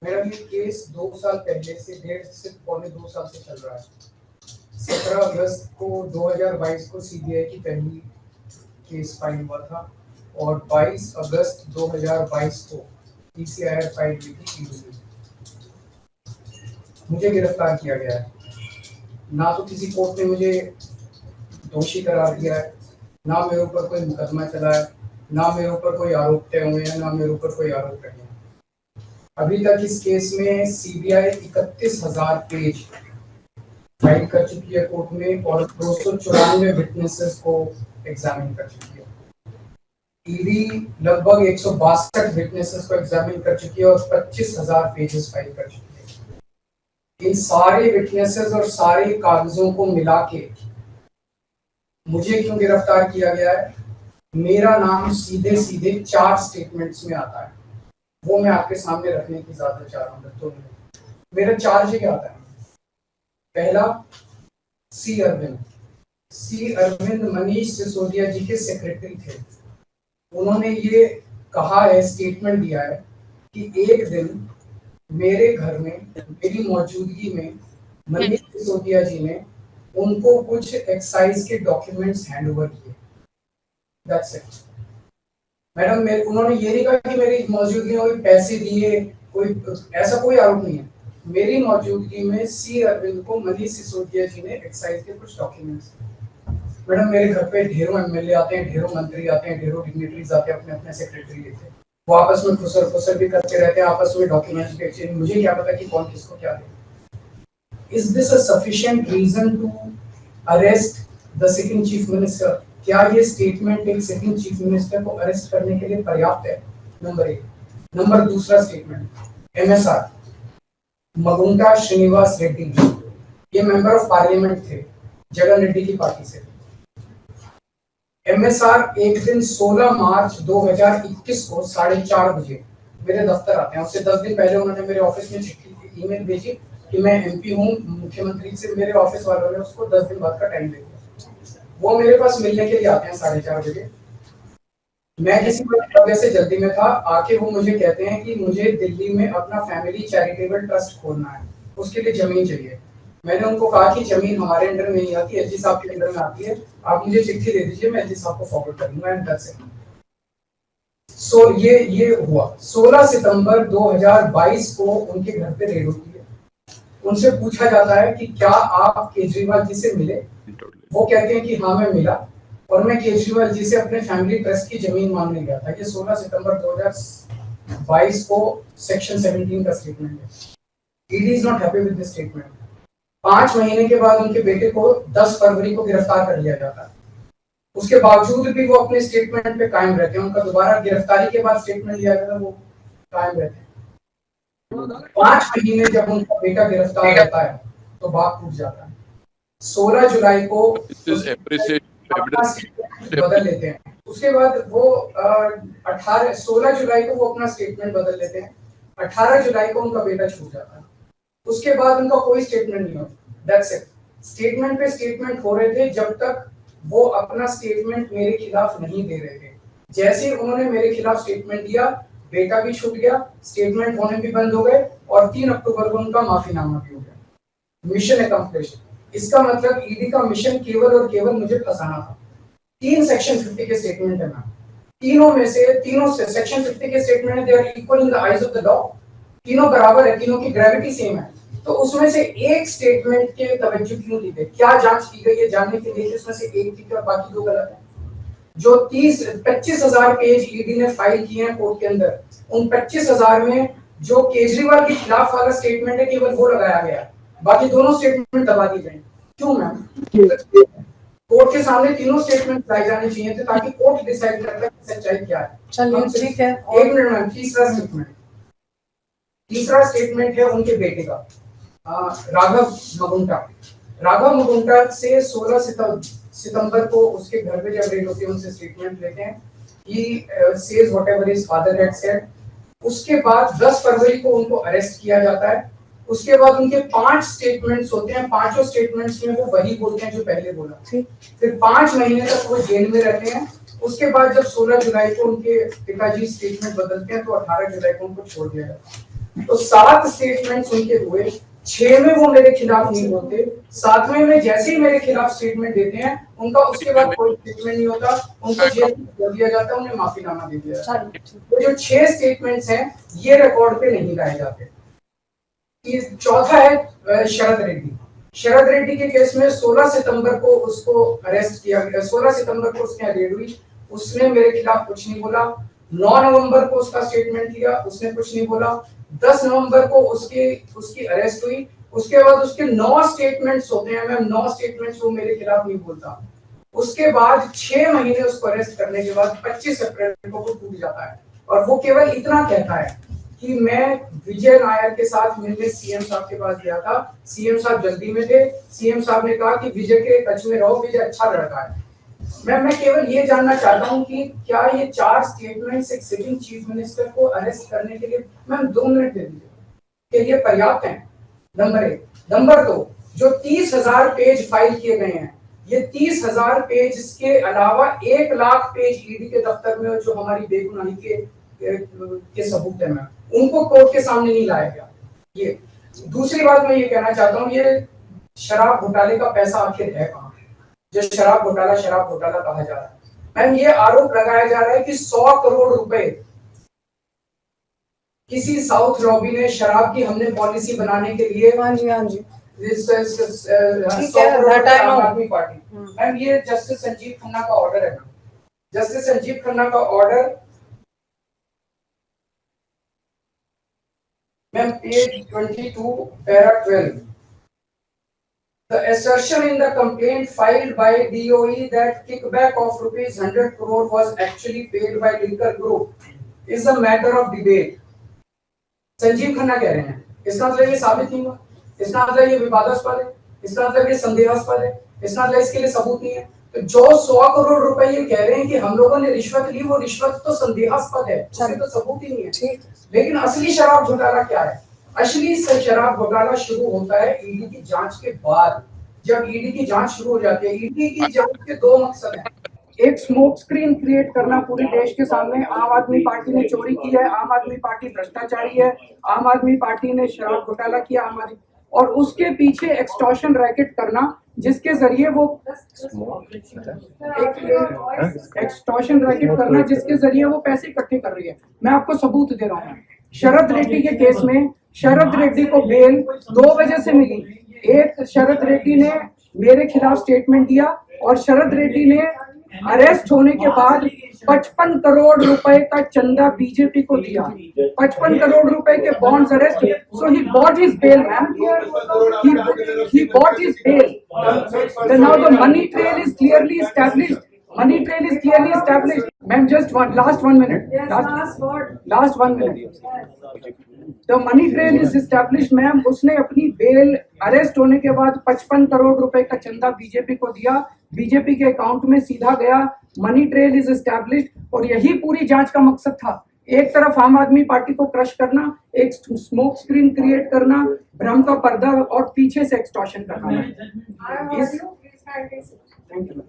मेरा ये केस 2 साल पहले से 1.5 से 2 साल से चल रहा है। 17 अगस्त को 2022 को सीबीआई की पहली केस फाइल हुआ था और 22 अगस्त 2022 को पीसीआर फाइल हुई थी ईडी। मुझे गिरफ्तार किया गया है। ना तो किसी कोर्ट ने मुझे दोषी करार दिया है, ना मेरे ऊपर कोई मुकदमा चला है, ना मेरे ऊपर कोई आरोप तय हुए हैं, ना मेरे ऊपर कोई आरोप नहीं है। अभी तक इस केस में सीबीआई 31,000 पेज फाइल कर चुकी है कोर्ट में और 294 विटनेसेस को एग्जामिन कर चुकी है। ईडी लगभग 162 विटनेसेस को एग्जामिन कर चुकी है और 25,000 पेजेस फाइल कर चुकी है। इन सारे विटनेसेस और सारे कागजों को मिला के मुझे क्यों गिरफ्तार किया गया है? मेरा नाम सीधे सीधे 4 स्टेटमेंट्स में आता है, वो मैं आपके सामने रखने की ज्यादा चाह रहा हूँ। तो मेरा चार्ज क्या आता है? पहला, सी अरविंद मनीष सिसोदिया जी के सेक्रेटरी थे। उन्होंने ये कहा है, स्टेटमेंट दिया है कि एक दिन मेरे घर में मेरी मौजूदगी में मनीष सिसोदिया जी ने उनको कुछ एक्साइज के डॉक्यूमेंट्स हैंड ओवर किए। That's it madam. उन्होंने ये नहीं कहा कि मेरी मौजूदगी में कोई पैसे दिए, कोई ऐसा कोई आरोप नहीं है। मेरी मौजूदगी में सी अरविंद को मनीष सिसोदिया जी ने एक्साइज के कुछ डॉक्यूमेंट्स। मैडम, मेरे घर पे ढेरों एमएलए आते हैं, ढेरों मंत्री आते हैं, ढेरों डिग्निटरीज आते हैं, अपने अपने सेक्रेटरी लेते हैं, वो आपस में खुसर भी करते रहते हैं, आपस में डॉक्यूमेंट्स के एक्सचेंज। मुझे क्या पता कि कौन किसको क्या दे। Is this a sufficient reason to arrest the second chief minister? क्या ये स्टेटमेंट एक सेकंड चीफ मिनिस्टर को अरेस्ट करने के लिए पर्याप्त है? नंबर 1। नंबर दूसरा स्टेटमेंट, एमएसआर मगुंटा श्रीनिवास रेड्डी, ये मेंबर ऑफ पार्लियामेंट थे, जगन रेड्डी की पार्टी से। एमएसआर एक दिन 16 मार्च 2021 को 4:30 बजे मेरे दफ्तर आते हैं। उससे 10 दिन पहले उन्होंने मेरे ऑफिस में चिट्ठी ईमेल भेजी कि मैं एमपी हूँ, मुख्यमंत्री से मेरे ऑफिस वालों ने उसको 10 दिन बाद का टाइम दे दिया। वो मेरे पास मिलने के लिए आते हैं 4:30 बजे। मैं किसी वजह से जल्दी में था, आके वो मुझे कहते हैं कि मुझे दिल्ली में अपना फैमिली चैरिटेबल ट्रस्ट खोलना है, उसके लिए जमीन चाहिए। मैंने उनको कहा कि जमीन हमारे अंडर में नहीं आती, एलजी साहब के अंडर में आती है, आप मुझे चिट्ठी दे दीजिए, मैं एलजी साहब को फॉरवर्ड कर दूंगा एंड दैट्स इट। सो ये हुआ। 16 सितंबर 2022 को उनके घर पे रेड होती है। उनसे पूछा जाता है कि क्या आप केजरीवाल जी से मिले? वो कहते हैं कि हाँ मैं मिला और मैं केजरीवाल जी से अपने फैमिली ट्रस्ट की जमीन मांगने गया था। ये 16 सितंबर 2022 को सेक्शन 17 का स्टेटमेंट है। ED is not happy with this statement. 5 महीने के बाद उनके बेटे को 10 फरवरी को गिरफ्तार कर लिया जाता है। उसके बावजूद भी वो अपने स्टेटमेंट पे कायम रहते हैं। उनका दोबारा गिरफ्तारी के बाद स्टेटमेंट लिया गया, वो कायम रहते हैं। 5 महीने जब उनका बेटा गिरफ्तार रहता है तो बात टूट जाता है। 16 जुलाई को बदल लेते हैं। उसके बाद वो 16 जुलाई को वो अपना स्टेटमेंट बदल लेते हैं। 18 जुलाई को उनका बेटा छूट जाता है। उसके बाद उनका कोई स्टेटमेंट नहीं होता। That's it. स्टेटमेंट पे स्टेटमेंट हो रहे थे जब तक वो अपना स्टेटमेंट मेरे खिलाफ नहीं दे रहे थे। जैसे उन्होंने मेरे खिलाफ स्टेटमेंट दिया, बेटा भी छूट गया, स्टेटमेंट होने भी बंद हो गए और 3 अक्टूबर को उनका माफीनामा भी हो गया। Mission accomplished. इसका मतलब ईडी का मिशन केवल और केवल मुझे फंसाना था। 3 सेक्शन 50 के स्टेटमेंट है मैम। तीनों से सेक्शन 50 के स्टेटमेंट है, they are equal in the eyes of the law. तीनों बराबर है, तीनों की ग्रेविटी सेम है। तो उसमें से एक स्टेटमेंट के तवज्जो क्यों दी गई? क्या जांच की गई है जानने के लिए उसमें से एक ठीक है और बाकी 2 गलत है? जो 25,000 पेज ईडी ने फाइल किए हैं कोर्ट के अंदर, उन 25,000 में जो केजरीवाल के खिलाफ वाला स्टेटमेंट है केवल वो लगाया गया, बाकी दोनों स्टेटमेंट दबा दी गई। क्यों मैम? कोर्ट के सामने तीनों स्टेटमेंट लाए जाने चाहिए थे ताकि कोर्ट डिसाइड कर ले कि सच्चाई क्या है। चलिए ठीक है। 1 मिनट मैम। तीसरा स्टेटमेंट है उनके बेटे का, राघव मगुंटा से 16 सितंबर को उसके घर पे जब रेड होती है उनसे स्टेटमेंट लेते हैं। He says whatever his father had said। उसके बाद 10 फरवरी को उनको अरेस्ट किया जाता है। उसके बाद उनके 5 स्टेटमेंट्स होते हैं। पांचों स्टेटमेंट्स में वो वही बोलते हैं जो पहले बोला। फिर 5 महीने तक वो जेल में रहते हैं। उसके बाद जब 16 जुलाई को उनके पिताजी स्टेटमेंट बदलते हैं तो 18 जुलाई को उनको छोड़ दिया जाता है। तो 7 स्टेटमेंट्स उनके हुए, 6 में वो मेरे खिलाफ नहीं बोलते, 7वें में जैसे ही मेरे खिलाफ स्टेटमेंट देते हैं उनका उसके बाद कोई स्टेटमेंट नहीं होता, उनको जेल में डाल दिया जाता है, उन्हें माफीनामा दे दिया जाता है। तो जो 6 स्टेटमेंट्स हैं ये रिकॉर्ड पे नहीं लाए जाते। चौथा है शरद रेड्डी। शरद रेड्डी के केस में 16 सितंबर को उसको अरेस्ट किया गया, 16 सितंबर को उसकी रेड हुई, उसने मेरे खिलाफ कुछ नहीं बोला। 9 नवंबर को उसका स्टेटमेंट लिया, उसने कुछ नहीं बोला। 10 नवंबर को उसकी अरेस्ट हुई, उसके बाद उसके 9 स्टेटमेंट्स होते हैं मैम, 9 स्टेटमेंट्स वो मेरे खिलाफ नहीं बोलता। उसके बाद 6 महीने उसको अरेस्ट करने के बाद 25 अप्रैल को वो टूट जाता है और वो केवल इतना कहता है कि मैं विजय नायर के साथ मिलने सीएम साहब के पास गया था, सीएम साहब जल्दी में थे, सीएम साहब ने कहा कि विजय के टच में रहो, विजय अच्छा लड़का है। मैं केवल ये जानना चाहता हूँ कि क्या ये 4 स्टेटमेंट्स एक सिटिंग चीफ मिनिस्टर को अरेस्ट करने के लिए मैम 2 मिनट दे दीजिए कि ये पर्याप्त है? नंबर 1। नंबर 2, जो 30,000 पेज फाइल किए गए हैं, ये 30,000 पेज के अलावा 1 लाख पेज ईडी के दफ्तर में जो हमारी बेगुनाही के सबूत है मैम, उनको कोर्ट के सामने नहीं लाया गया। ये दूसरी बात मैं ये कहना चाहता हूँ, ये शराब घोटाले का पैसा आखिर है कहाँ, जो शराब घोटाला कहा जा रहा है मैम? ये आरोप लगाया जा रहा है कि 100 करोड़ रुपए किसी साउथ लॉबी ने शराब की हमने पॉलिसी बनाने के लिए, हाँ जी 100 करोड़ आम आदमी पार्टी। मैम ये जस्टिस संजीव खन्ना का ऑर्डर है, जस्टिस संजीव खन्ना का order ma'am page 22 para 12। The assertion in the complaint filed by DOE that kickback of rupees 100 crore was actually paid by Liquor Group is a matter of debate. Sanjeev Khanna कह रहे हैं, इसका मतलब ये साबित नहीं हुआ, इसका मतलब ये विवादास्पद है, इसका मतलब ये संदेहास्पद है, इसका मतलब इसके लिए सबूत नहीं है। तो जो 100 करोड़ रुपए ये कह रहे हैं कि हम लोगों ने रिश्वत ली, वो रिश्वत तो संदेहास्पद है, उसमें तो सबूत ही नहीं है। लेकिन असली शराब घोटाला क्या है? असली शराब घोटाला शुरू होता है ईडी की जांच के बाद। जब ईडी की जांच शुरू हो जाती है, ईडी की जांच के 2 मकसद हैं। एक स्मोक स्क्रीन क्रिएट करना पूरे देश के सामने, आम आदमी पार्टी ने चोरी की है, आम आदमी पार्टी भ्रष्टाचारी है, आम आदमी पार्टी ने शराब घोटाला किया, और उसके पीछे एक्सटॉर्शन रैकेट करना जिसके जरिए वो एक्सटॉर्शन रैकेट करना जिसके जरिए वो पैसे इकट्ठे कर रही है। मैं आपको सबूत दे रहा हूँ। शरद रेड्डी के केस में शरद रेड्डी को बेल 2 वजह से मिली। एक, शरद रेड्डी ने मेरे खिलाफ स्टेटमेंट दिया और शरद रेड्डी ने अरेस्ट होने के बाद 55 करोड़ रुपए का चंदा बीजेपी को दिया, 55 करोड़ रुपए के bonds arrest. So he bought his bail ma'am, he bought his bail. Now the money trail is clearly established. Money trail is clearly established. Ma'am, just last 1 minute. Last 1 minute. The money trail is established, ma'am. उसने अपनी bell arrest होने के बाद 55 करोड़ रुपए का चंदा BJP को दिया, बीजेपी के अकाउंट में सीधा गया। मनी ट्रेल इज एस्टैब्लिश्ड और यही पूरी जांच का मकसद था। एक तरफ आम आदमी पार्टी को क्रश करना, एक स्मोक स्क्रीन क्रिएट करना, भ्रम का पर्दा और पीछे से एक्सटॉर्शन करना। Thank you.